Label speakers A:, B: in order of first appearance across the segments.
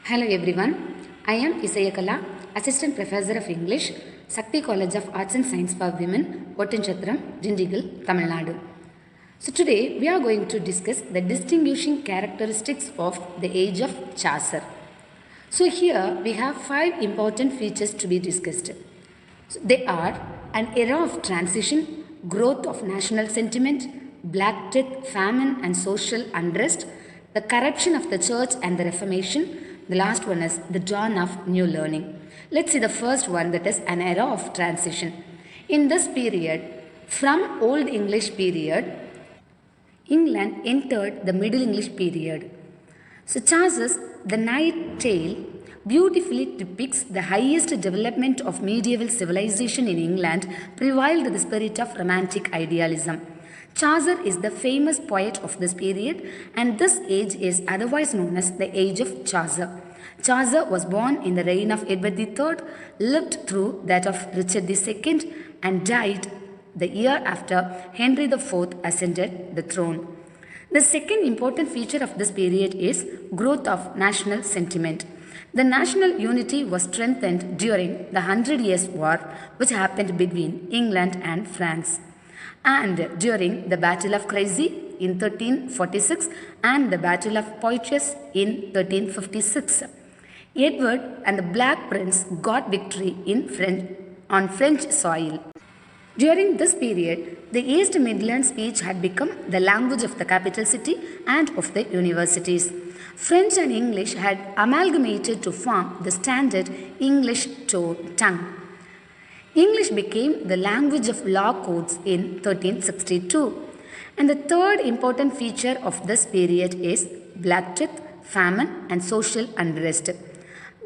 A: Hello everyone, I am Isayakala, Assistant Professor of English, Sakti College of Arts and Science for Women, Ottanchhatram, Dindigul, Tamil Nadu. So today we are going to discuss the distinguishing characteristics of the age of Chaucer. So here we have 5 important features to be discussed. So they are an era of transition, growth of national sentiment, Black Death, famine and social unrest, the corruption of the church and the Reformation. The last one is the dawn of new learning. Let's see the first one, that is an era of transition. In this period, from Old English period, England entered the Middle English period. So Chaucer's The Night Tale beautifully depicts the highest development of medieval civilization in England, prevailed the spirit of romantic idealism. Chaucer is the famous poet of this period, and this age is otherwise known as the Age of Chaucer. Chaucer was born in the reign of Edward III, lived through that of Richard II, and died the year after Henry IV ascended the throne. The second important feature of this period is growth of national sentiment. The national unity was strengthened during the 100 Years' War, which happened between England and France, and during the Battle of Crecy in 1346 and the Battle of Poitiers in 1356. Edward and the Black Prince got victory on French soil. During this period, the East Midland speech had become the language of the capital city and of the universities. French and English had amalgamated to form the standard English tongue. English became the language of law courts in 1362. And the third important feature of this period is Black Death, famine and social unrest.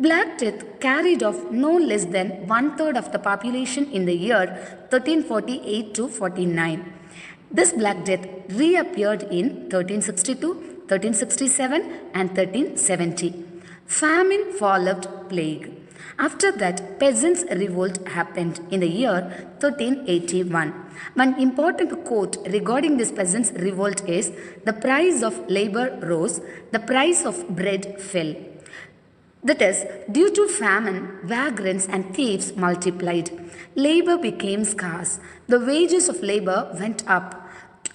A: Black Death carried off no less than 1/3 of the population in the year 1348 to 49. This Black Death reappeared in 1362, 1367 and 1370. Famine followed plague. After that, peasants' revolt happened in the year 1381. One important quote regarding this peasants' revolt is, "The price of labor rose, the price of bread fell." That is, due to famine, vagrants and thieves multiplied. Labor became scarce. The wages of labor went up.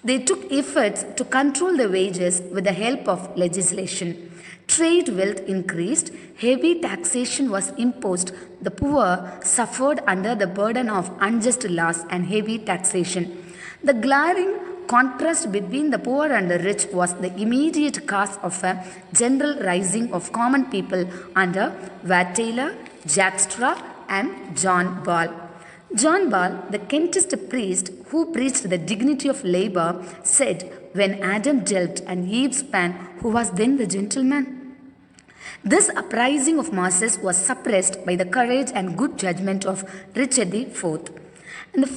A: They took efforts to control the wages with the help of legislation. Trade wealth increased, heavy taxation was imposed, the poor suffered under the burden of unjust laws and heavy taxation. The glaring contrast between the poor and the rich was the immediate cause of a general rising of common people under Wat Taylor, Jack Straw and John Ball. John Ball, the Kentist priest who preached the dignity of labor, said, "When Adam dealt and Eve span, who was then the gentleman?" This uprising of masses was suppressed by the courage and good judgment of Richard IV. And the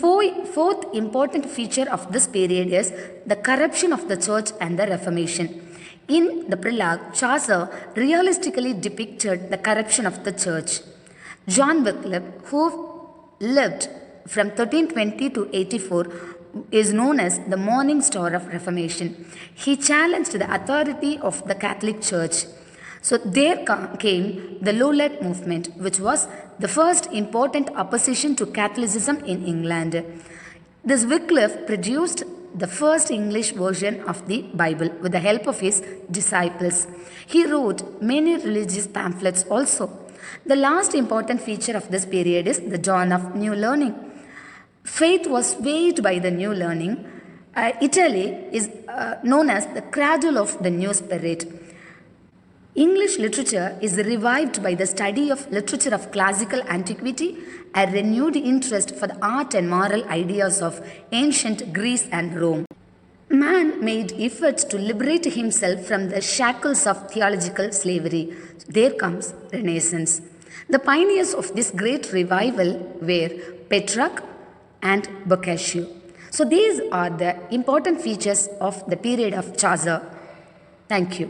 A: fourth important feature of this period is the corruption of the church and the Reformation. In the prologue, Chaucer realistically depicted the corruption of the church. John Wickliffe, who lived from 1320 to 84, is known as the morning star of Reformation. He challenged the authority of the Catholic Church. So there came the Lowland movement, which was the first important opposition to Catholicism in England. This Wickliffe produced the first English version of the Bible with the help of his disciples. He wrote many religious pamphlets also. The last important feature of this period is the dawn of new learning. Faith was swayed by the new learning. Italy is known as the cradle of the new spirit. English literature is revived by the study of literature of classical antiquity, a renewed interest for the art and moral ideas of ancient Greece and Rome. Man made efforts to liberate himself from the shackles of theological slavery. There comes Renaissance. The pioneers of this great revival were Petrarch and Boccaccio. So these are the important features of the period of Chaucer. Thank you.